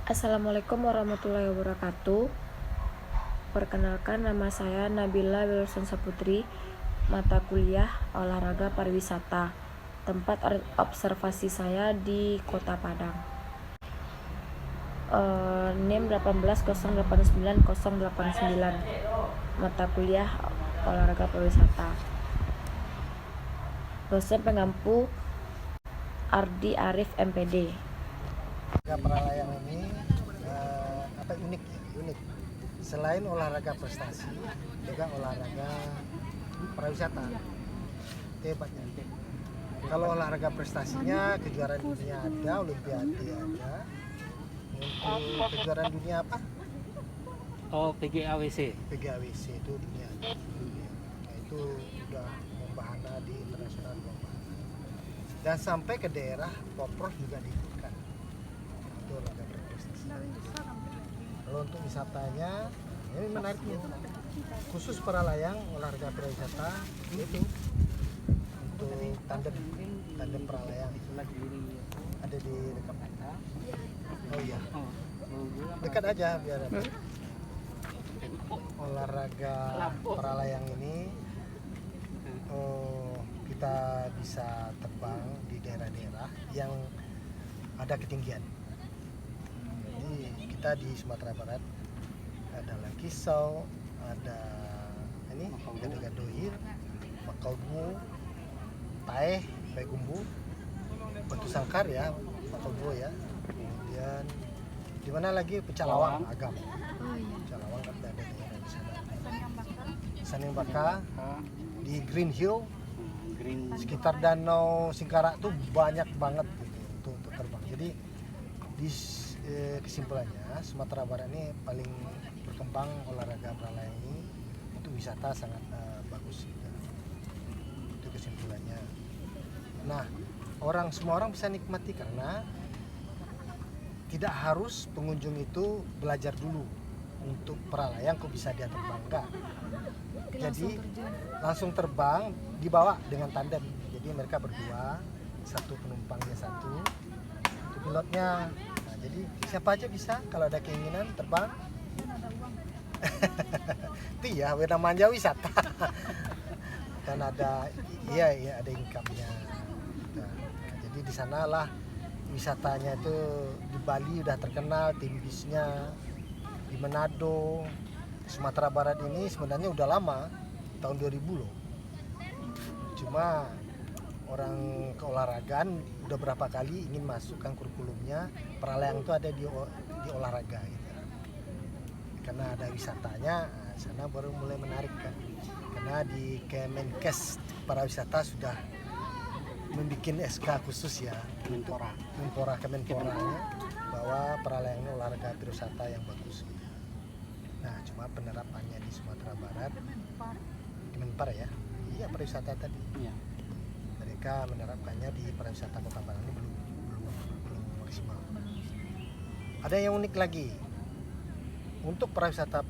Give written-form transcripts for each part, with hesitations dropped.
Assalamualaikum warahmatullahi wabarakatuh. Perkenalkan, nama saya Nabila Wilson Saputri, mata kuliah olahraga pariwisata. Tempat observasi saya di Kota Padang. NIM 180890089, mata kuliah olahraga pariwisata. Dosen pengampu Ardi Arif MPD. Paralayang ini unik. Selain olahraga prestasi, juga olahraga pariwisata. Itu hebatnya. Kalau olahraga prestasinya kejuaraan dunia ada, olimpiade ada. Untuk kejuaraan dunia apa? PGAWC. PGAWC itu dunia. Nah, itu udah membahana di internasional membahana. Dan sampai ke daerah Poprov juga diikutkan. Itu olahraga berprestasi. Kalau untuk wisatanya, ini menarik nih. Khusus para layang olahraga pariwisata itu untuk tandem pralayang ada di dekat. Oh iya, dekat aja biar ada. Olahraga pralayang ini kita bisa terbang di daerah-daerah yang ada ketinggian. Jadi kita di Sumatera Barat ada Langkisau, ada ini Gado-Gadohir, Makaubu, Taeh, Paegumbu, Batu Sangkar ya, Makaubu ya. Kemudian di mana lagi Pecalawang, Agam. Pecalawang kan ada daerah di sana. Sanimbaka di Green Hill, sekitar Danau Singkarak tuh banyak banget gitu untuk terbang. Jadi di kesimpulannya Sumatera Barat ini paling berkembang olahraga pralayang ini untuk wisata sangat bagus gitu. Itu kesimpulannya. Nah, semua orang bisa nikmati karena tidak harus pengunjung itu belajar dulu untuk pralayang kok bisa dia terbang, enggak. Jadi langsung terbang dibawa dengan tandem. Jadi mereka berdua, satu penumpangnya satu, itu pilotnya. Nah, jadi siapa aja bisa kalau ada keinginan terbang. Itu ya, namanya wisata. Dan ada ada income-nya. Nah, jadi di sanalah wisatanya itu di Bali udah terkenal, tim bisnya di Manado. Sumatera Barat ini sebenarnya udah lama, tahun 2000 loh. Cuma orang keolahragaan udah berapa kali ingin masukkan kurikulumnya pralayang itu ada di olahraga gitu. Karena ada wisatanya, sana baru mulai menarik kan. Karena di Kemenkes Pariwisata sudah membuat SK khusus ya, Kemenporanya bahwa pralayang ini olahraga pariwisata yang bagus. Nah, cuma penerapannya di Sumatera Barat, Kemenpar ya, iya pariwisata tadi. Iya. Mereka menerapkannya di pariwisata Kota Padang ini belum maksimal. Ada yang unik lagi untuk pariwisata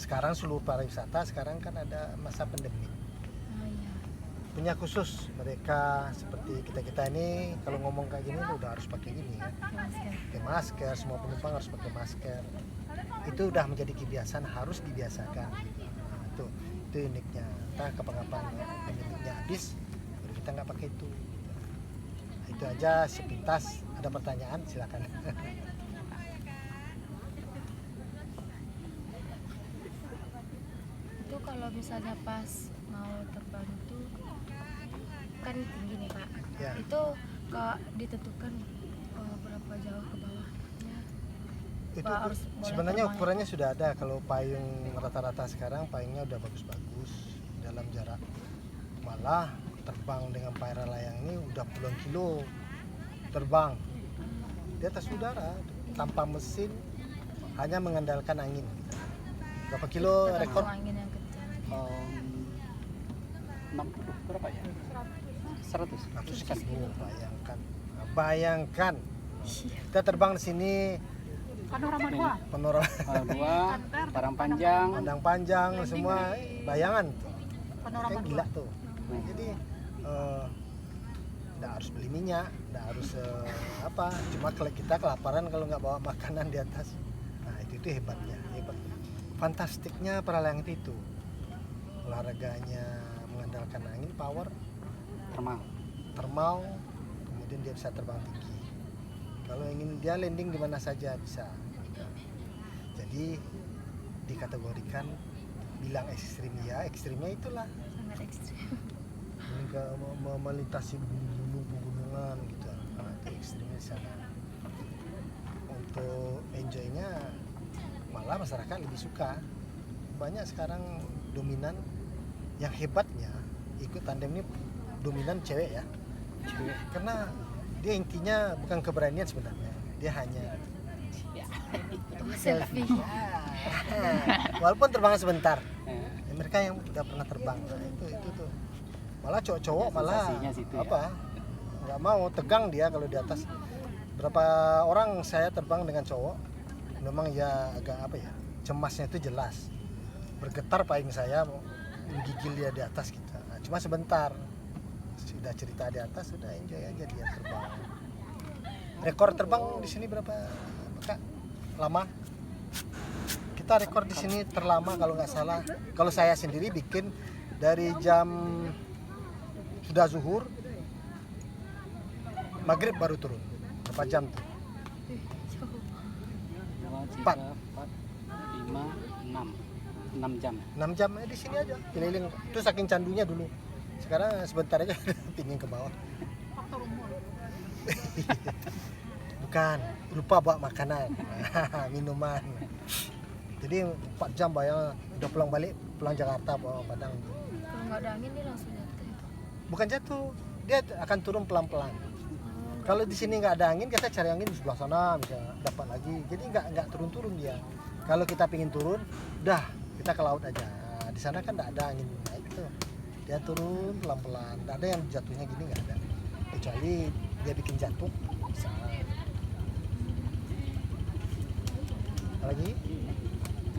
sekarang, seluruh pariwisata sekarang kan ada masa pandemi. Punya khusus mereka seperti kita ini kalau ngomong kayak gini udah harus pakai gini kan, pakai masker, semua penumpang harus pakai masker. Itu udah menjadi kebiasaan, harus dibiasakan. Nah, itu uniknya. Nah, kapan-kapan pandeminya habis, baru kita nggak pakai itu. Nah, itu aja sepintas. Ada pertanyaan silakan. Itu kalau misalnya pas mau terbang itu kan tinggi nih Pak. Ya. Itu kok ditentukan berapa jauh ke bawah? Itu sebenarnya ukurannya sudah ada. Kalau payung rata-rata sekarang payungnya udah bagus-bagus dalam jarak, malah terbang dengan paralayang ini udah puluhan kilo terbang di atas udara tanpa mesin, hanya mengandalkan angin. Berapa kilo rekor? Angin yang kencang. 60 berapa ya? 100 kilo. Bayangkan kita terbang di sini Panorama 2 Padang Panjang semua bayangan tuh. Kayak gila tuh. Jadi nggak harus beli minyak, nggak harus apa, cuma kalau kita kelaparan kalau nggak bawa makanan di atas. Nah itu hebatnya, fantastiknya para layang itu. Olahraganya mengandalkan angin, power, thermal, kemudian dia bisa terbang tinggi. Kalau ingin dia landing di mana saja bisa. Jadi dikategorikan bilang ekstrim ya, ekstrimnya itulah sangat ekstrim. Melintasi pegunungan gitu. Nah, itu ekstrimnya sana. Untuk enjoynya malah masyarakat lebih suka. Banyak sekarang dominan yang hebatnya ikut tandem ini dominan cewek ya. Cewek. Karena dia intinya bukan keberanian sebenarnya. Dia hanya Selfie. Walaupun terbang sebentar. Mereka yang udah pernah terbang. Nah, itu tuh. Malah cowok-cowok malah apa? Nggak mau, tegang dia kalau di atas. Berapa orang saya terbang dengan cowok, memang ya agak apa ya, cemasnya itu jelas. Bergetar paling saya menggigil dia di atas kita. Nah, cuma sebentar. Sudah cerita di atas, sudah enjoy aja dia terbang. Rekor terbang di sini berapa, Kak? Lama? Kita rekor di sini terlama kalau nggak salah. Kalau saya sendiri bikin dari jam sudah zuhur, maghrib baru turun. Berapa jam tuh? 4, 6 jam. 6 jam di sini aja keliling. Itu saking candunya dulu. Sekarang sebentar aja pingin ke bawah. Bukan, lupa bawa makanan, minuman. Jadi 4 jam bayang udah pulang Jakarta bawa Padang. Kalau nggak ada angin dia langsung jatuh. Bukan jatuh, dia akan turun pelan-pelan. Kalau di sini nggak ada angin, kita cari angin di sebelah sana bisa dapat lagi. Jadi nggak turun-turun dia. Kalau kita pingin turun, udah kita ke laut aja. Nah, di sana kan nggak ada angin naik tuh. Dia turun pelan-pelan. Nggak ada yang jatuhnya gini, nggak ada. Kecuali dia bikin jatuh, bisa. Lagi?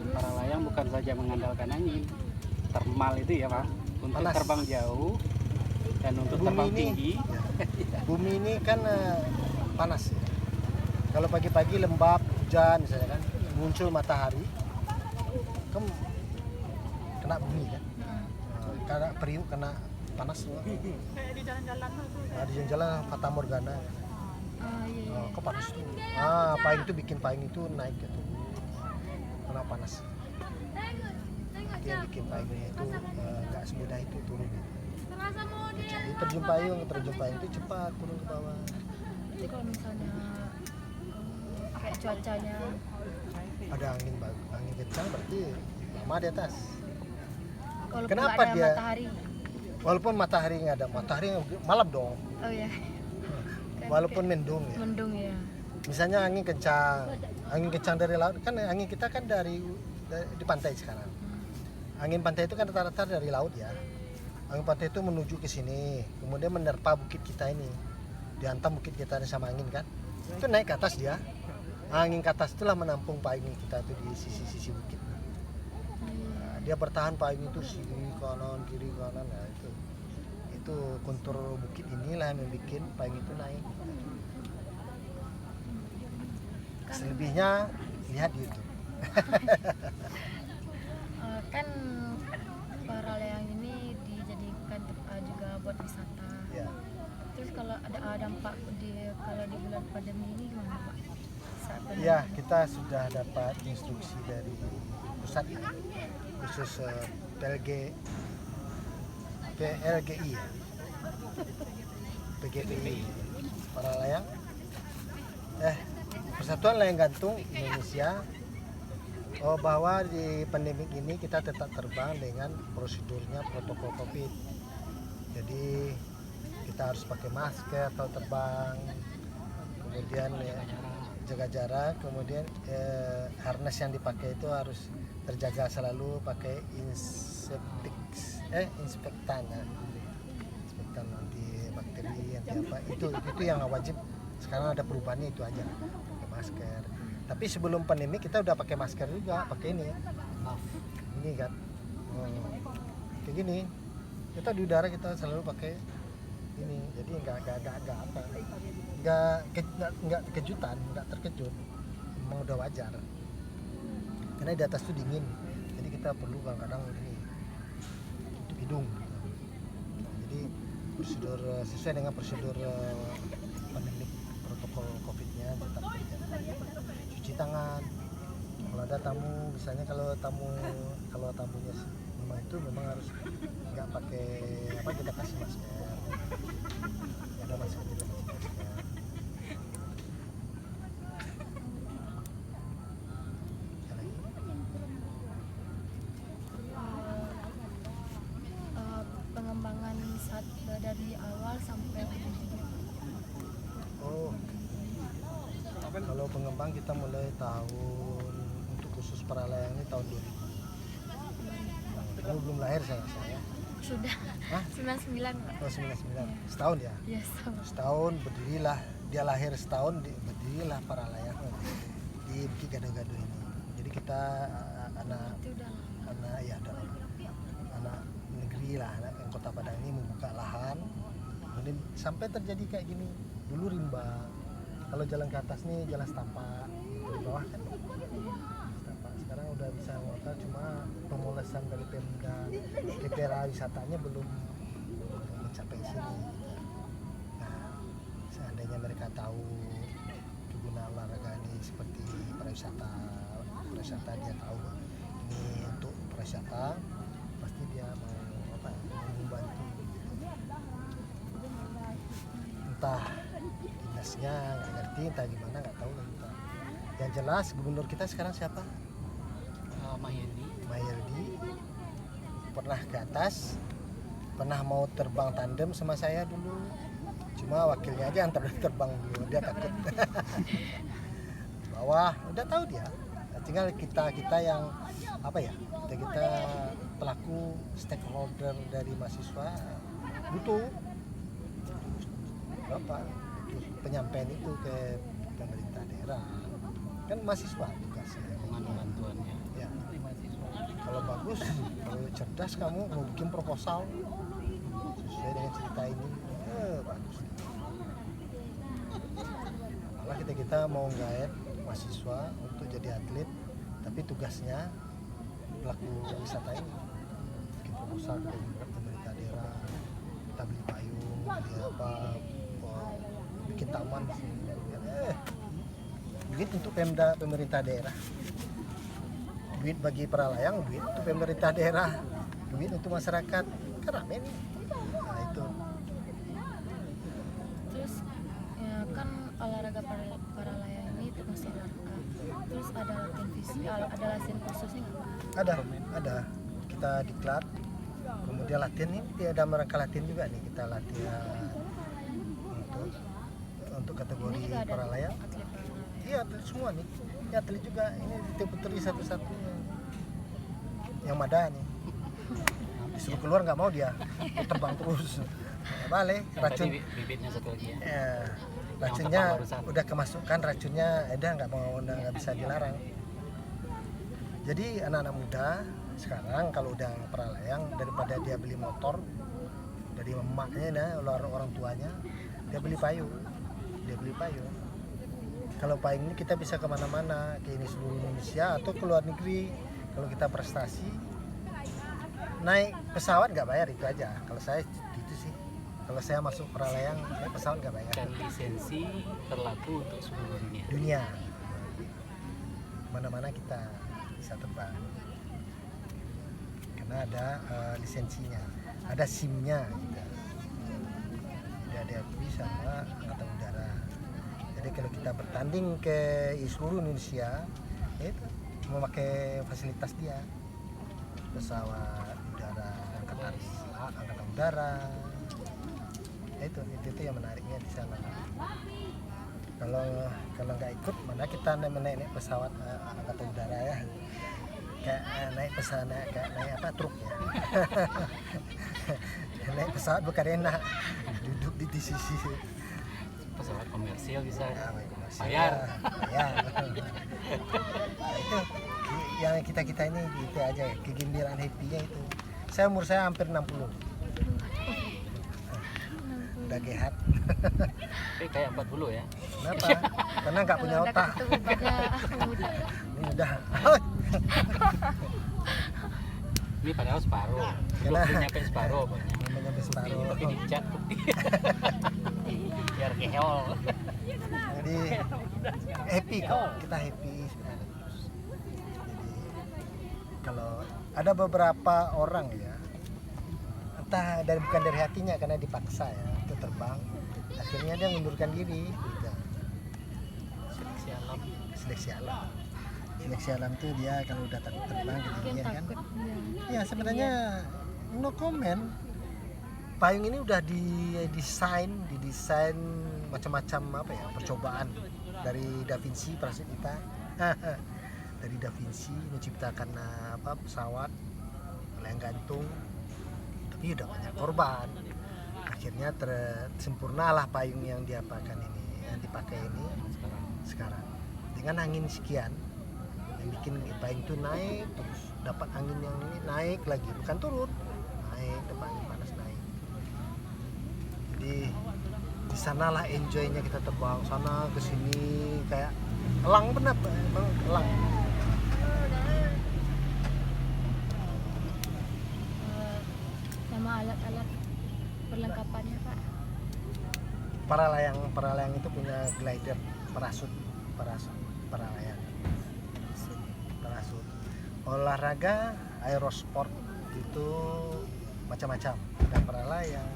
Para layang bukan saja mengandalkan angin, thermal itu ya Pak, untuk Panas. terbang jauh dan untuk Bumi terbang ini, tinggi. Bumi ini kan panas ya. Kalau pagi-pagi lembab, hujan misalnya kan, muncul matahari, kan kena bumi kan, karena periuk, kena panas semua. Kayak di jalan-jalan tuh. Nah, di jalan Fata Morgana. Iya. Oh, kok panas tuh? Payung itu bikin payung itu naik gitu, kena panas. Dia bikin payungnya itu nggak semudah itu turun. Jadi terjun payung itu cepat turun ke bawah. Jadi kalau misalnya kayak cuacanya Ada angin kencang berarti lama di atas. kalau Kenapa nggak ada dia- matahari. Walaupun matahari nggak ada, matahari malam dong. Oh ya. Walaupun mendung ya. Mendung ya. Misalnya angin kencang dari laut, kan angin kita kan dari di pantai sekarang. Angin pantai itu kan rata-rata dari laut ya. Angin pantai itu menuju ke sini, kemudian menerpa bukit kita ini, dihantam bukit kita ini sama angin kan, itu naik ke atas dia. Angin ke atas itulah menampung payung kita tuh di sisi-sisi bukit. Nah, dia bertahan payung itu sini kanan kiri kanan, nah itu kontur bukit inilah yang bikin payung itu naik. Selebihnya lihat di YouTube. Kan para layang ini dijadikan juga buat wisata. Ya. Terus kalau ada dampak kalau di bulan pandemi ini gimana Pak? Saat pandemi Ya, ini? kita sudah dapat instruksi dari pusat ya, khusus PLGI ya. PGPI para layang Persatuan Layang Gantung Indonesia bahwa di pandemi ini kita tetap terbang dengan prosedurnya protokol COVID. Jadi kita harus pakai masker atau terbang, kemudian jaga jarak, kemudian harness yang dipakai itu harus terjaga selalu, pakai inspektan antibakteri, anti apa, itu yang wajib. Sekarang ada perubahannya itu aja, pakai masker. Tapi sebelum pandemi kita udah pakai masker juga, pakai ini kan, kayak gini. Kita di udara kita selalu pakai ini. Jadi nggak apa, nggak kejutan, nggak terkejut, memang udah wajar. Karena di atas tuh dingin, jadi kita perlu kadang-kadang ini tutup hidung. Jadi prosedur sesuai dengan prosedur pandemik protokol COVID-nya tetap dijaga. Cuci tangan. Kalau ada tamu, misalnya kalau tamunya memang itu memang harus nggak pakai apa, kita kasih masker. Ada masker, kita kasih masker. Ada lagi? Pengembangan dari awal sampai ujung. Oh, kalau pengembang kita mulai tahun untuk khusus para layang ini tahun 2000. Kamu belum lahir saya. Sudah. Hah? 99 Pak. Oh, 99. Setahun ya? Iya, sama. Setahun berdirilah, dia lahir setahun berdirilah para layang di Bukit Gado-Gado ini. Jadi kita anak Itu udah lama. anak negeri lah, anak Kota Padang ini membuka lahan, kemudian sampai terjadi kayak gini. Dulu rimba, kalau jalan ke atas nih jalan setapak, di bawah kan setapak. Sekarang udah bisa ngotor, cuma pemolesan dari Pemda, PPRA wisatanya belum mencapai sini. Nah, seandainya mereka tahu kegunaan olahraga ini seperti pariwisata dia tahu ini untuk pariwisata, pasti dia mau membantu. Entah dinasnya nggak ngerti, entah gimana nggak tahu lah kita. Yang jelas gubernur kita sekarang siapa? Mayerdi pernah ke atas, pernah mau terbang tandem sama saya dulu, cuma wakilnya aja antar terbang dulu, dia takut. Bawah udah tahu dia, tinggal kita yang apa ya, kita pelaku stakeholder dari mahasiswa butuh apa penyampaian itu ke pemerintah daerah, kan mahasiswa tugasnya. Bantuannya. Ya. Kalau bagus, kalau cerdas kamu mau bikin proposal sesuai dengan cerita ini, bagus. Malah kita mau gaet mahasiswa untuk jadi atlet, tapi tugasnya pelaku wisata ini bikin proposal ke pemerintah daerah, kita beli payung, beli apa, bikin taman di sini. Duit untuk pemerintah daerah, duit bagi para layang, duit untuk pemerintah daerah, duit untuk masyarakat, kan rame nih. Nah itu. Terus ya kan olahraga para layang ini termasuk olahraga. Terus ada latihan fisik, ada latihan khususnya nggak Pak? Ada. Kita diklat, kemudian latihan ini ada mereka latihan juga nih, kita latihan untuk kategori Ini juga ada para layang. atlet para layang. Iya, atlet semua nih. Ini atlet juga, ini putri satu-satunya yang Mada nih. Disuruh keluar nggak mau dia, terbang terus. Balik, racun. Bibitnya satu lagi ya. Ya, racunnya udah kemasukan, racunnya nggak bisa dilarang. Jadi anak-anak muda sekarang kalau udah para layang, daripada dia beli motor dari emaknya, orang tuanya, dia beli payung. Kalau payung ini kita bisa kemana-mana, ke ini seluruh Indonesia atau ke luar negeri. Kalau kita prestasi, naik pesawat nggak bayar, itu aja. Kalau saya gitu sih. Kalau saya masuk para layang, naik pesawat nggak bayar. Dan lisensi berlaku untuk seluruh Dunia. Mana-mana kita bisa terbang. Karena ada lisensinya, ada SIM-nya juga. Jadi diakui sama Angkatan Udara. Jadi kalau kita bertanding ke seluruh Indonesia, itu memakai fasilitas dia, pesawat udara angkatan udara. Itu yang menariknya di sana. Kalau nggak ikut, mana kita naik pesawat angkatan udara ya, kayak naik pesawat kayak naik apa, truk ya. Naik pesawat bukan enak, duduk di sisi. pesawat komersil bisa Bayar. Nah, itu yang kita ini gitu aja ya, kegembiraan happy-nya itu. Umur saya hampir 60. udah gehat. Tapi kayak 40 ya. Kenapa? Karena nggak punya Kalau udah otak. ketemu pada muda. Ini udah. Ini padahal separuh. Belum Kenapa? nyampe separuh pokoknya. Namanya separuh. Tapi dicat putih. Biar keol. Jadi happy kok, kita happy sebenarnya. Jadi kalau ada beberapa orang ya, entah bukan dari hatinya karena dipaksa ya untuk terbang, akhirnya dia mengundurkan diri. Gitu. Seleksi alam. Seleksi alam. Seleksi alam tuh dia kalau udah takut terbang Mungkin ketinggian kan. takut. Ya sebenarnya no comment. Payung ini udah didesain macam-macam apa ya, percobaan dari Da Vinci prasetya dari Da Vinci menciptakan pesawat layang gantung, tapi udah banyak korban. Akhirnya sempurnalah payung yang dipakai ini sekarang dengan angin sekian yang bikin payung itu naik terus, dapat angin yang ini naik lagi, bukan turun, naik, dapat angin panas naik. Jadi di sanalah enjoynya kita terbang sana ke sini kayak elang, benar emang elang. Sama alat-alat perlengkapannya Pak. Para layang itu punya glider, parasut paralayang. Parasut. Olahraga aerosport itu macam-macam. Ada paralayang,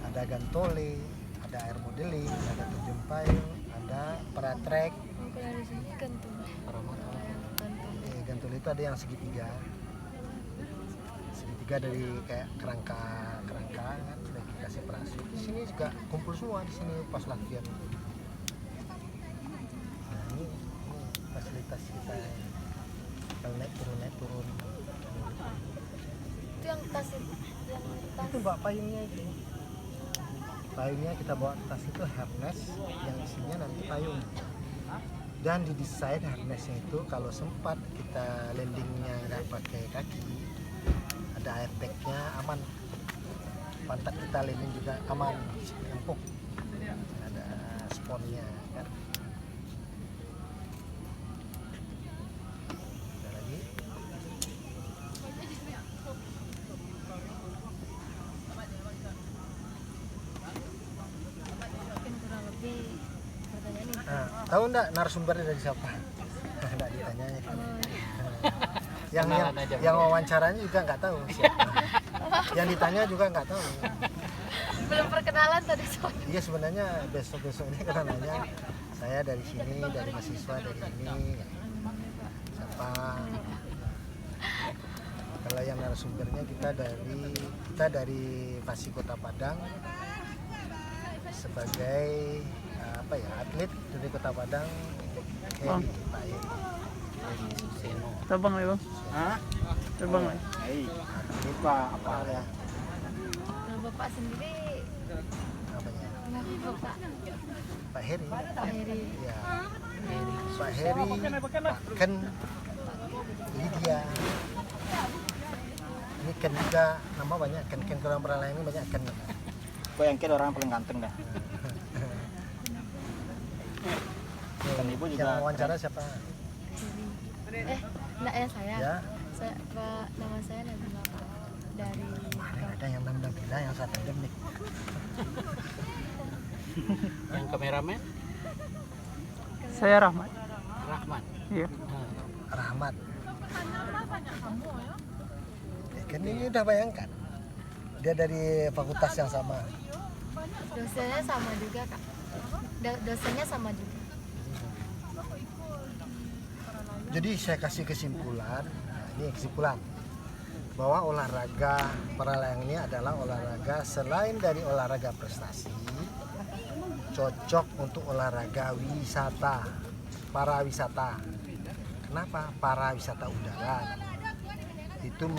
ada gantole, ada air modeling, ada terjun payung, ada paratrek. Kalau dari sini gantung. Gantung. Gantole itu ada yang segitiga dari kayak kerangka kan, sudah dikasih parasut. Di sini juga kumpul semua di sini pas latihan. Nah, ini fasilitas kita kalau naik turun. Itu yang tas itu. Yang tas. Itu bawa payungnya itu. Payungnya kita bawa tas itu harness yang isinya nanti payung. Dan didesain harnessnya itu kalau sempat kita landingnya nggak pakai kaki, ada airbagnya aman, pantat kita landing juga aman, empuk, ada sponnya kan. Ada lagi. Mungkin kurang lebih pertanyaan ini. Nah, tahu nggak narasumbernya dari siapa? Nggak ditanya. Kenalan aja, yang Bu. wawancaranya juga nggak tahu siapa. Yang ditanya juga nggak tahu. Belum perkenalan tadi soalnya. Iya sebenarnya besok ini karena nanya saya dari sini, dari mahasiswa dari ini, siapa? Kalau yang narasumbernya kita dari Pasi Kota Padang sebagai atlet dari Kota Padang. Heri, Pak Heri. Seno. Terbang lagi bang? Hah? Terbang lagi? Lupa apa ya? Kalau Bapak sendiri Namanya kenapa Bapak? Pak Heri. Pak Heri. Ya. Pak Heri, Pak Ken, Lydia. Ini Ken juga, nama banyak Ken kurang pernah ini banyak Ken. Gue yang kira orang paling ganteng dah. Dan ibu juga Yang wawancara siapa? Enggak ya saya. Ya. Saya Pak, nama saya Nabila Pak. Dari Ada yang nama Nabila, yang satu nih. yang kameramen Saya Rahmat. Rahman. Iya. Rahmat. Kan ini udah bayangkan. Dia dari fakultas yang sama. dosennya sama juga Kak. Dosennya sama juga. Jadi saya kasih kesimpulan, nah ini kesimpulan bahwa olahraga paralayang ini adalah olahraga selain dari olahraga prestasi, cocok untuk olahraga wisata, para wisata. Kenapa? Para wisata udara itu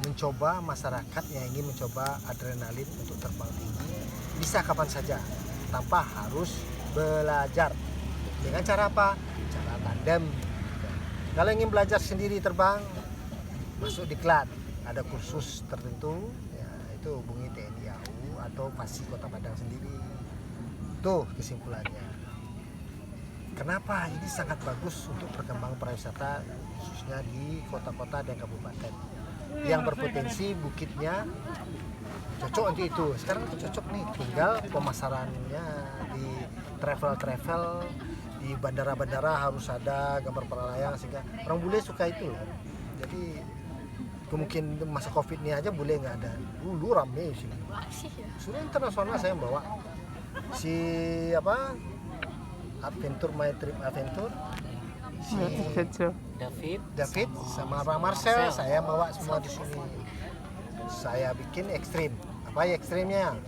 mencoba masyarakat yang ingin mencoba adrenalin untuk terbang tinggi bisa kapan saja tanpa harus belajar. Dengan cara apa? Cara tandem. Kalau ingin belajar sendiri terbang, masuk diklat, ada kursus tertentu, ya itu hubungi TNI AU atau Fasi Kota Padang sendiri. Tuh kesimpulannya. Kenapa ini sangat bagus untuk perkembangan pariwisata khususnya di kota-kota dan kabupaten yang berpotensi bukitnya cocok untuk itu. Sekarang itu cocok nih, tinggal pemasarannya di travel di bandara-bandara harus ada gambar para layang sehingga orang bule suka itu loh. Jadi mungkin masa covid ini aja bule nggak ada, dulu rame sini. Sudah internasional saya bawa si apa Adventure My Trip Adventure si Adventure. David sama Bang Marcel saya bawa semua di sini. Saya bikin ekstrim. Apa ya ekstrimnya?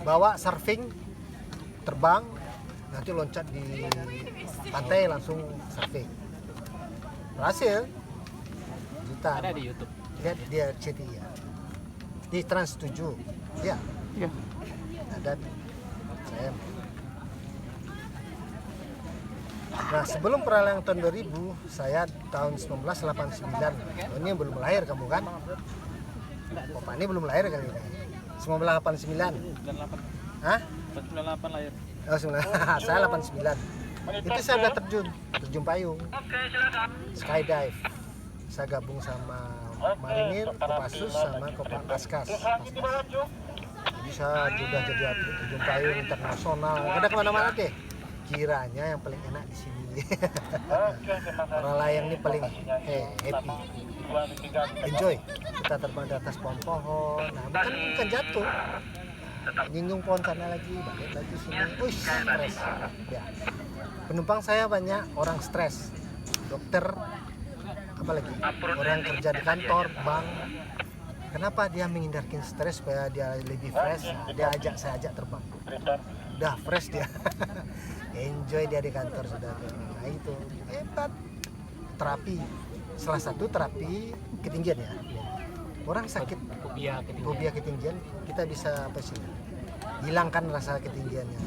Bawa surfing, terbang, nanti loncat di pantai langsung surfing. Berhasil. Juta. ada di YouTube. Lihat dia CT ya. Di Trans 7. Ya, Ya. ada saya. Nah, sebelum peralihan tahun 2000, saya tahun 1989. Ini belum lahir kamu kan? Bapak ini belum lahir kali ini. 1989. 98. Hah? 98 lahir. Oh, saya 89. Itu saya udah terjun payung. Skydive. Saya gabung sama Marinir, Kopassus sama Kopaskas. Jadi saya sudah jadi atlet terjun payung internasional. Ada kemana-mana deh. Kiranya yang paling enak di sini. Para layang ini paling happy, enjoy. Kita terbang di atas pohon-pohon. Nah, bukan jatuh. Nyinggung pohon sana lagi, balik lagi sini. Wih, stres. Ya. Penumpang saya banyak orang stres. Dokter, apalagi orang kerja di kantor, bank. Kenapa dia menghindarkan stres supaya dia lebih fresh? Nah, saya ajak terbang. Udah fresh dia. Enjoy dia di kantor sudah. Nah itu hebat. Terapi. Salah satu terapi ketinggian ya. Orang sakit fobia ketinggian kita bisa apa sih? Hilangkan rasa ketinggiannya.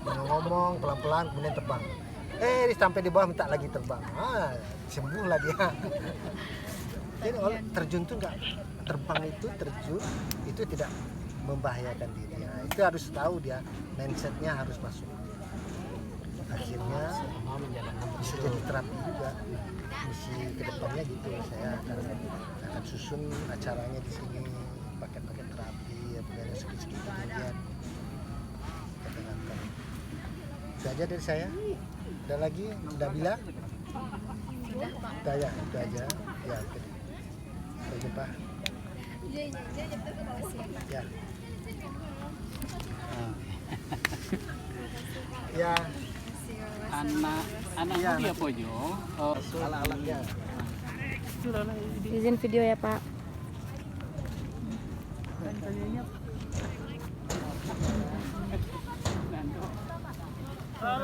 Jangan ngomong pelan-pelan kemudian terbang. Sampai di bawah minta lagi terbang. Sembuh lah dia. Jadi terjun tuh enggak, terbang itu terjun itu tidak membahayakan diri. Nah, itu harus tahu dia, mindsetnya harus masuk. Akhirnya bisa jadi terapi juga. Misi kedepannya gitu, saya akan susun acaranya di sini, paket-paket terapi, ya, segi-segi ketinggian. Itu aja dari saya. Ada lagi, Dabila? Sudah ya, itu aja. Ya, oke. Sampai jumpa. Ya. Ya. Anak Iya, dia Pojo. Alat-alatnya. Izin video ya Pak.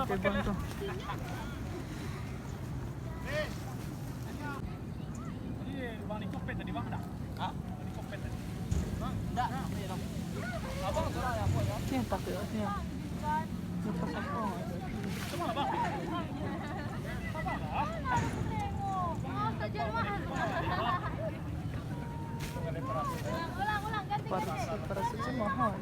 Terbang tuh. Bang di kopet tadi bang, enggak? Di kopet tadi. Ini takutnya. Lepas apa? Parasitnya mahal.